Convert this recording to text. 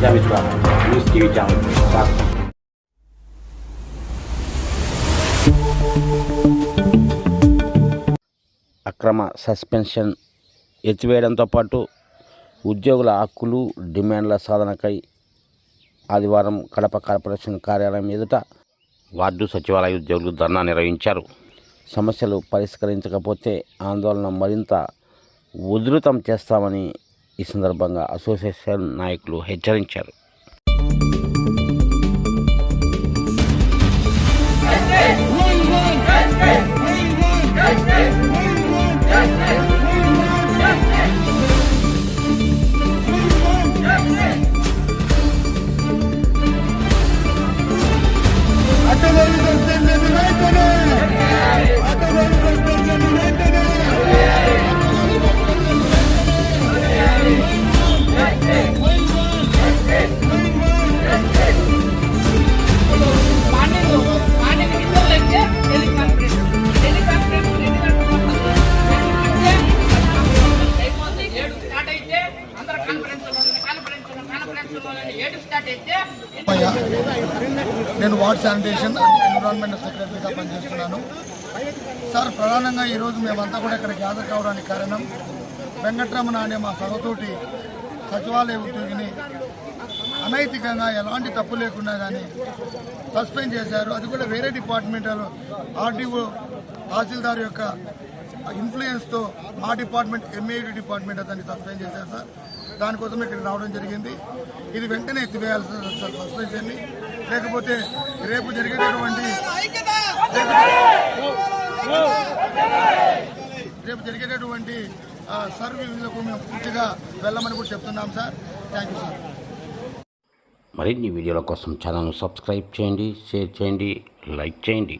Prajamitra news TV channel స్వాగతం. అక్రమ suspension ఎత్తివేయడంతో పాటు ఉద్యోగుల హక్కులు డిమాండ్ల సాధనకై ఆదివారం కడప కార్పొరేషన్ కార్యాలయం ఎదుట వార్డు సచివాలయ ఉద్యోగులు ధర్నా నిర్వహించారు. సమస్యలు పరిష్కరించకపోతే ఆందోళన మరింత ఉధృతం చేస్తామని ఈ సందర్భంగా అసోసియేషన్ నాయకులు హెచ్చరించారు. నేను వార్డ్ శానిటేషన్ ఎన్విరాన్మెంట్ సెక్రటరీగా పనిచేస్తున్నాను సార్. ప్రధానంగా ఈరోజు మేమంతా కూడా ఇక్కడ గ్యాదర్ కావడానికి కారణం వెంకట్రమణ అనే మా సహతోటి సచివాలయ ఉద్యోగిని అనైతికంగా ఎలాంటి తప్పు లేకుండా కానీ సస్పెండ్ చేశారు. అది కూడా వేరే డిపార్ట్మెంట్ ఆర్డీఓ తహసీల్దార్ యొక్క ఇన్ఫ్లుయెన్స్తో మా డిపార్ట్మెంట్ ఎంఏడి డిపార్ట్మెంట్ అతన్ని సస్పెండ్ చేశారు సార్. దానికోసం ఇక్కడ రావడం జరిగింది. ఇది వెంటనే ఎత్తివేయాలి సార్ సస్పెన్షన్ని. లేకపోతే రేపు జరిగేటటువంటి సర్వీసులకు మేము పూర్తిగా వెళ్ళమని కూడా చెప్తున్నాం సార్. Thank you sir. మరిన్ని వీడియోల కోసం ఛానల్ను సబ్స్క్రైబ్ చేయండి, షేర్ చేయండి, లైక్ చేయండి.